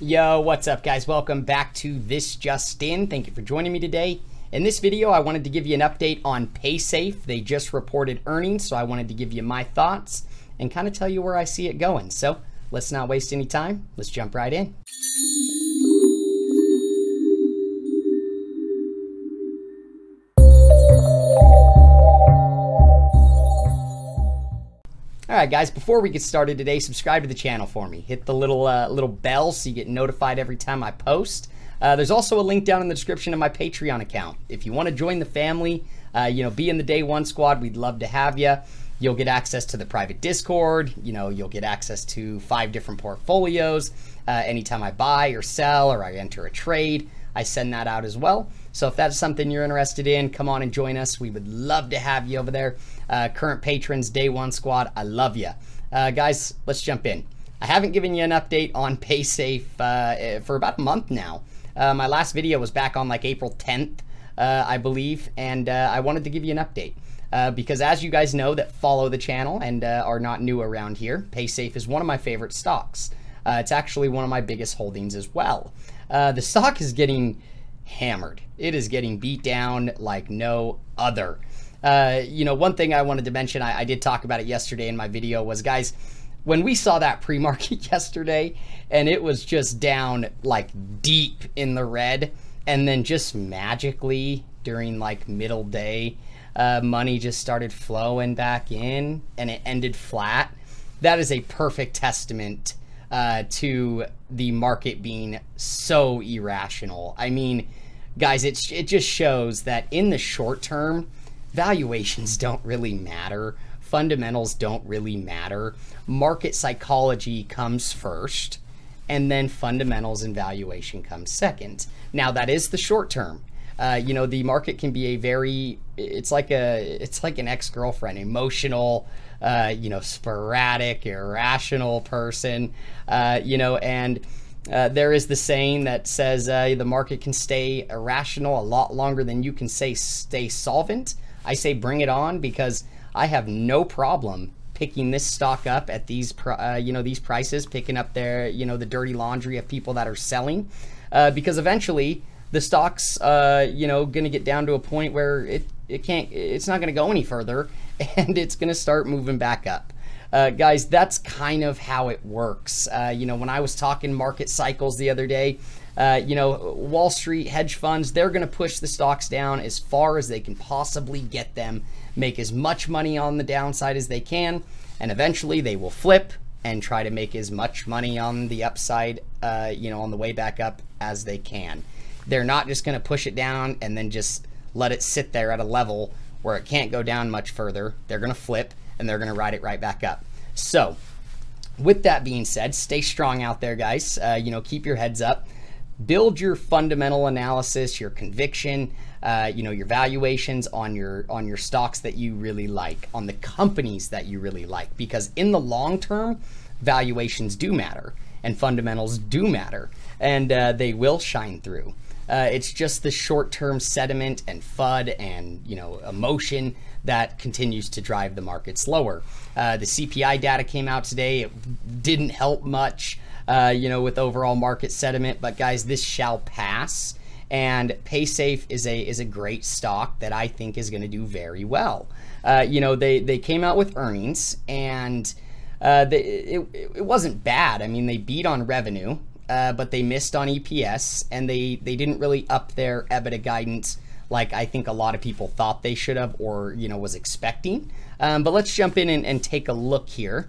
Yo, what's up guys? Welcome back to This Just In. Thank you for joining me today. In this video, I wanted to give you an update on Paysafe. They just reported earnings, so I wanted to give you my thoughts and kind of tell you where I see it going. So let's not waste any time. Let's jump right in. Alright guys, before we get started today, subscribe to the channel for me. Hit the little bell so you get notified every time I post. There's also a link down in the description of my Patreon account. If you want to join the family, be in the Day One squad, we'd love to have you. You'll get access to the private Discord. You'll get access to 5 different portfolios. Anytime I buy or sell or I enter a trade, I send that out as well. So if that's something you're interested in, come on and join us. We would love to have you over there. Current patrons, Day One squad, I love you. Guys, let's jump in. I haven't given you an update on Paysafe for about a month now. My last video was back on like April 10th, I believe, and I wanted to give you an update. Because as you guys know that follow the channel and are not new around here, Paysafe is one of my favorite stocks. It's actually one of my biggest holdings as well. The stock is getting hammered. It is getting beat down like no other. One thing I wanted to mention, I did talk about it yesterday in my video, was guys, when we saw that pre-market yesterday and it was just down like deep in the red, and then just magically during like middle day, money just started flowing back in and it ended flat. That is a perfect testament to the market being so irrational. I mean, guys, it just shows that in the short term, valuations don't really matter. Fundamentals don't really matter. Market psychology comes first, and then fundamentals and valuation comes second. Now, that is the short term. The market can be a very, it's like an ex-girlfriend, emotional, sporadic, irrational person, and there is the saying that says the market can stay irrational a lot longer than you can stay solvent. I say bring it on, because I have no problem picking this stock up at these prices, picking up their, the dirty laundry of people that are selling, because eventually the stock's, going to get down to a point where it's not going to go any further, and it's going to start moving back up. Guys, that's kind of how it works. When I was talking market cycles the other day, Wall Street hedge funds, they're going to push the stocks down as far as they can possibly get them, make as much money on the downside as they can, and eventually they will flip and try to make as much money on the upside, on the way back up as they can. They're not just going to push it down and then just let it sit there at a level where it can't go down much further. They're going to flip and they're going to ride it right back up. So with that being said, stay strong out there, guys. Keep your heads up. Build your fundamental analysis, your conviction, your valuations on your stocks that you really like, on the companies that you really like, because in the long term, valuations do matter and fundamentals do matter, and they will shine through. It's just the short-term sentiment and FUD and emotion that continues to drive the markets lower. The CPI data came out today. It didn't help much, with overall market sentiment. But guys, this shall pass. And Paysafe is a great stock that I think is going to do very well. They came out with earnings, and it wasn't bad. I mean, they beat on revenue. But they missed on EPS, and they didn't really up their EBITDA guidance like I think a lot of people thought they should have, or was expecting. But let's jump in and take a look here.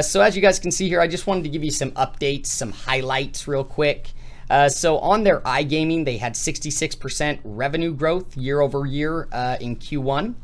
So as you guys can see here, I just wanted to give you some updates, some highlights real quick. So on their igaming, they had 66% revenue growth year over year in Q1.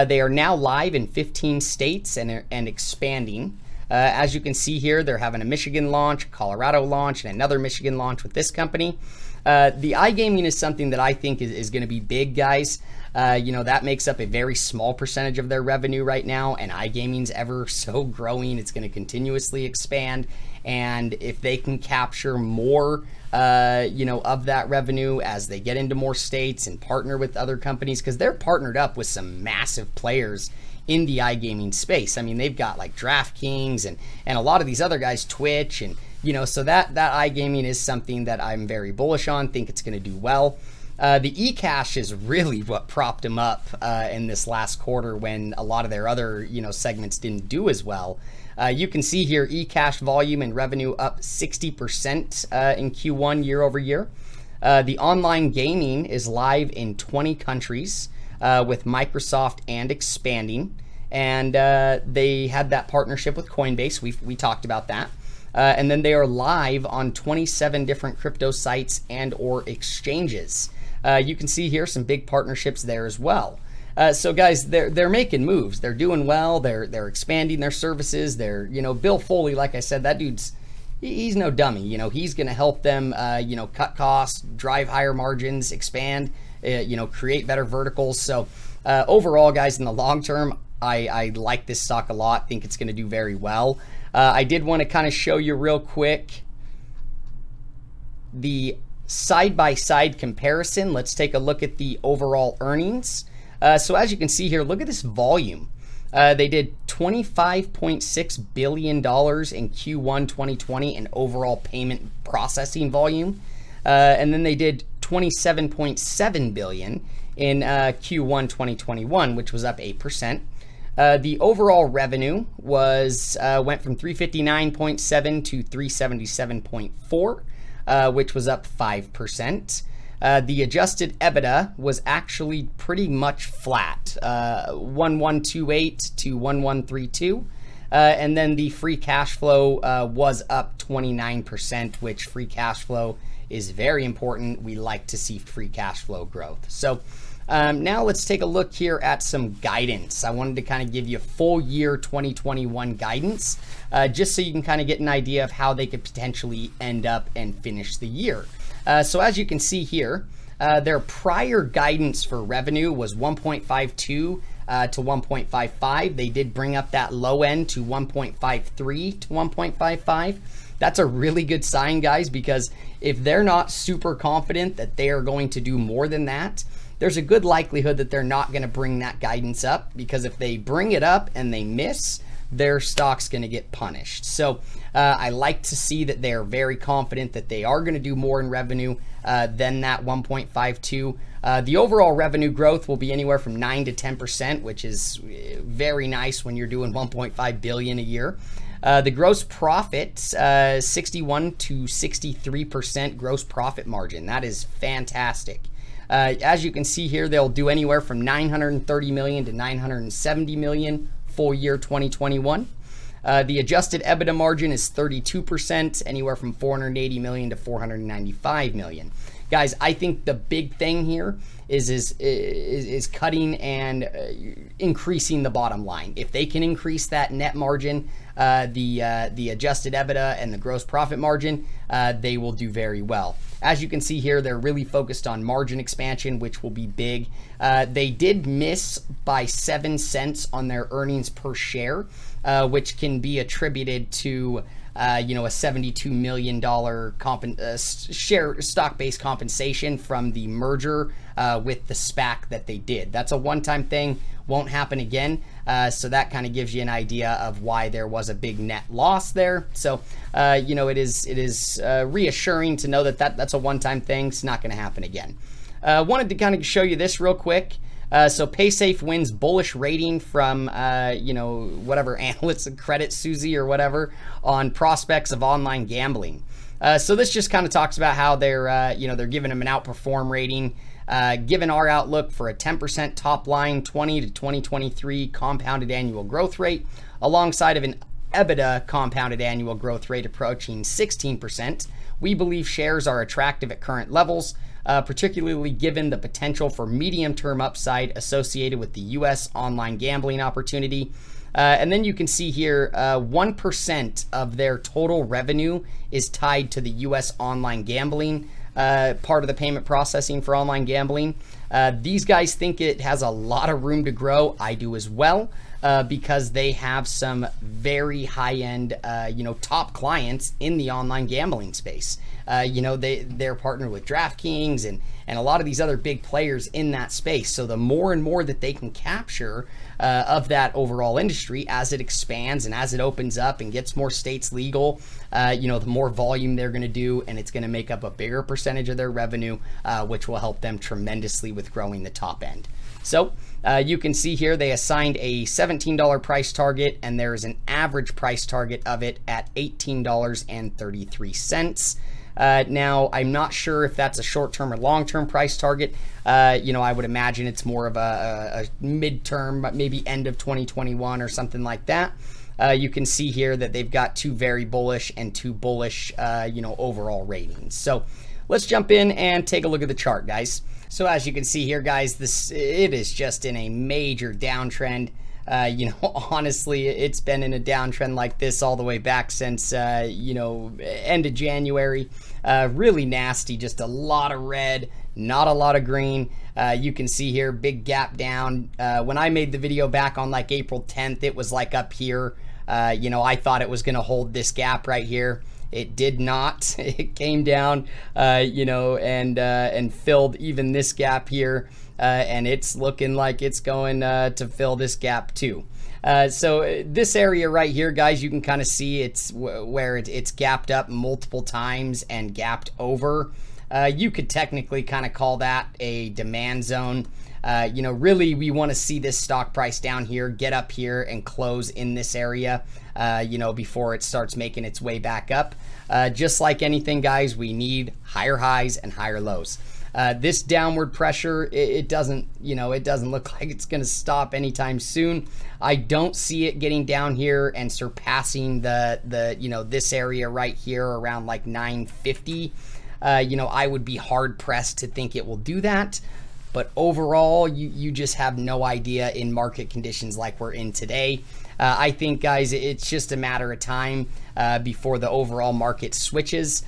They are now live in 15 states and expanding. As you can see here, they're having a Michigan launch, a Colorado launch, and another Michigan launch with this company. The igaming is something that I think is going to be big, guys. That makes up a very small percentage of their revenue right now, and igaming's ever so growing. It's going to continuously expand, and if they can capture more, of that revenue as they get into more states and partner with other companies, because they're partnered up with some massive players in the igaming space. I mean, they've got like DraftKings and a lot of these other guys, Twitch and So that iGaming is something that I'm very bullish on, think it's going to do well. The Ecash is really what propped them up in this last quarter when a lot of their other, segments didn't do as well. You can see here Ecash volume and revenue up 60% in Q1 year over year. The online gaming is live in 20 countries with Microsoft and expanding. And they had that partnership with Coinbase. We talked about that. And then they are live on 27 different crypto sites and or exchanges. You can see here some big partnerships there as well. So guys, they're making moves. They're doing well. They're expanding their services. They're, Bill Foley, like I said, that dude's, he's no dummy. He's going to help them, cut costs, drive higher margins, expand, create better verticals. So overall, guys, in the long term, I like this stock a lot. Think it's going to do very well. I did want to kind of show you real quick the side-by-side comparison. Let's take a look at the overall earnings. So as you can see here, look at this volume. They did $25.6 billion in Q1 2020 in overall payment processing volume. And then they did $27.7 billion in Q1 2021, which was up 8%. The overall revenue was went from 359.7 to 377.4, which was up 5%. The adjusted EBITDA was actually pretty much flat, 1128 to 1132. And then the free cash flow was up 29%, which free cash flow is very important. We like to see free cash flow growth. So now let's take a look here at some guidance. I wanted to kind of give you full year 2021 guidance, just so you can kind of get an idea of how they could potentially end up and finish the year. So as you can see here, their prior guidance for revenue was 1.52 to 1.55. They did bring up that low end to 1.53 to 1.55. That's a really good sign, guys, because if they're not super confident that they are going to do more than that, there's a good likelihood that they're not going to bring that guidance up, because if they bring it up and they miss, their stock's going to get punished. So I like to see that they're very confident that they are going to do more in revenue than that 1.52. The overall revenue growth will be anywhere from 9 to 10%, which is very nice when you're doing 1.5 billion a year. The gross profit, 61 to 63% gross profit margin. That is fantastic. As you can see here, they'll do anywhere from 930 million to 970 million full year 2021. The adjusted EBITDA margin is 32%, anywhere from 480 million to 495 million. Guys, I think the big thing here is cutting and increasing the bottom line. If they can increase that net margin, the adjusted EBITDA and the gross profit margin, they will do very well. As you can see here, they're really focused on margin expansion, which will be big. They did miss by 7 cents on their earnings per share, which can be attributed to a $72 million stock-based compensation from the merger with the SPAC that they did. That's a one-time thing, won't happen again. So that kind of gives you an idea of why there was a big net loss there. So, it is reassuring to know that that's a one-time thing. It's not going to happen again. Wanted to kind of show you this real quick. So Paysafe wins bullish rating from, whatever analysts and credit Susie or whatever on prospects of online gambling. So this just kind of talks about how they're giving them an outperform rating. Given our outlook for a 10% top line 20 to 2023 compounded annual growth rate, alongside of an EBITDA compounded annual growth rate approaching 16%, we believe shares are attractive at current levels, particularly given the potential for medium-term upside associated with the U.S. online gambling opportunity. And then you can see here, 1% of their total revenue is tied to the U.S. online gambling part of the payment processing for online gambling. These guys think it has a lot of room to grow. I do as well. because they have some very high-end, top clients in the online gambling space. They're partnered with DraftKings and a lot of these other big players in that space. So the more and more that they can capture of that overall industry as it expands and as it opens up and gets more states legal, the more volume they're going to do, and it's going to make up a bigger percentage of their revenue, which will help them tremendously with growing the top end. So you can see here they assigned a $17 price target, and there is an average price target of it at $18.33. Now, I'm not sure if that's a short-term or long-term price target. I would imagine it's more of a mid-term, maybe end of 2021 or something like that. You can see here that they've got two very bullish and two bullish, overall ratings. So let's jump in and take a look at the chart, guys. So as you can see here, guys, it is just in a major downtrend. Honestly, it's been in a downtrend like this all the way back since, end of January. Really nasty, just a lot of red, not a lot of green. You can see here, big gap down. When I made the video back on like April 10th, it was like up here. I thought it was going to hold this gap right here. It did not. It came down, and filled even this gap here. And it's looking like it's going to fill this gap too. So this area right here, guys, you can kind of see it's where it's gapped up multiple times and gapped over. You could technically kind of call that a demand zone. Really we want to see this stock price down here, get up here and close in this area, before it starts making its way back up. Just like anything, guys, we need higher highs and higher lows. This downward pressure, it doesn't look like it's going to stop anytime soon. I don't see it getting down here and surpassing this area right here around like 950. I would be hard pressed to think it will do that. But overall, you just have no idea in market conditions like we're in today. I think, guys, it's just a matter of time before the overall market switches.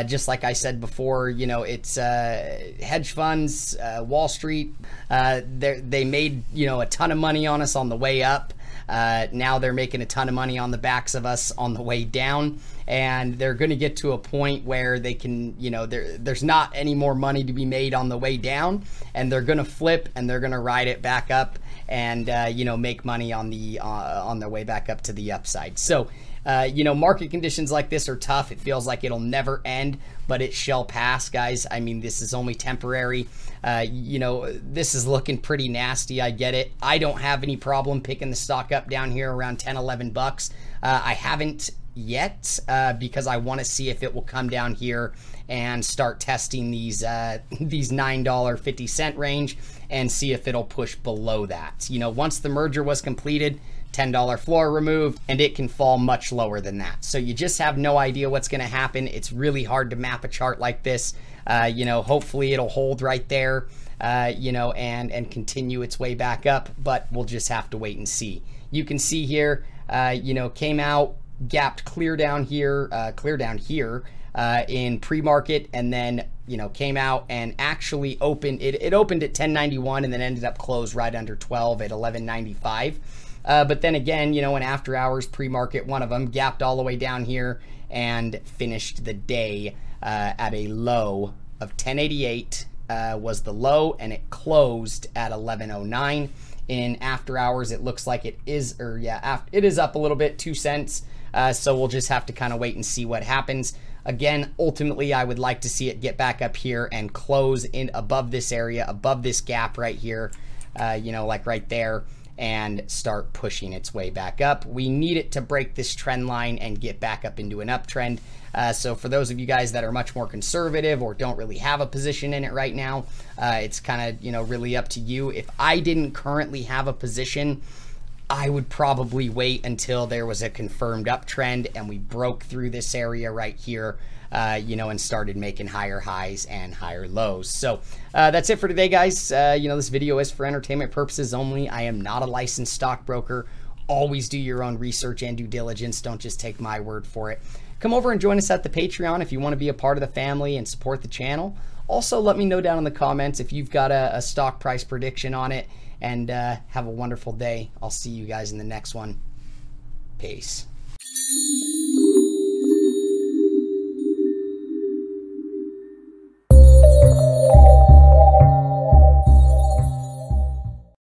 Just like I said before, it's hedge funds, Wall Street. They made a ton of money on us on the way up. Now they're making a ton of money on the backs of us on the way down, and they're going to get to a point where they can, there's not any more money to be made on the way down, and they're going to flip and they're going to ride it back up and make money on their way back up to the upside. So market conditions like this are tough. It feels like it'll never end, but it shall pass, guys. I mean, this is only temporary. This is looking pretty nasty. I get it. I don't have any problem picking the stock up down here around 10, 11 bucks. I haven't yet because I want to see if it will come down here and start testing these $9.50 range and see if it'll push below that. Once the merger was completed, $10 floor removed, and it can fall much lower than that. So you just have no idea what's going to happen. It's really hard to map a chart like this. Hopefully it'll hold right there, and continue its way back up, but we'll just have to wait and see. You can see here, came out, gapped clear down here in pre-market, and then came out and actually opened. It opened at 1091 and then ended up closed right under 12 at 1195. But then again, in after hours pre-market, one of them gapped all the way down here and finished the day at a low of 1088 was the low, and it closed at 1109. In after hours, it looks like it is, it is up a little bit, 2 cents. So we'll just have to kind of wait and see what happens. Again, ultimately, I would like to see it get back up here and close in above this area, above this gap right here, like right there, and start pushing its way back up. We need it to break this trend line and get back up into an uptrend. So for those of you guys that are much more conservative or don't really have a position in it right now, it's kind of, really up to you. If I didn't currently have a position, I would probably wait until there was a confirmed uptrend and we broke through this area right here, and started making higher highs and higher lows. So that's it for today, guys. This video is for entertainment purposes only. I am not a licensed stockbroker. Always do your own research and due diligence. Don't just take my word for it. Come over and join us at the Patreon if you want to be a part of the family and support the channel. Also, let me know down in the comments if you've got a stock price prediction on it, and have a wonderful day. I'll see you guys in the next one. Peace.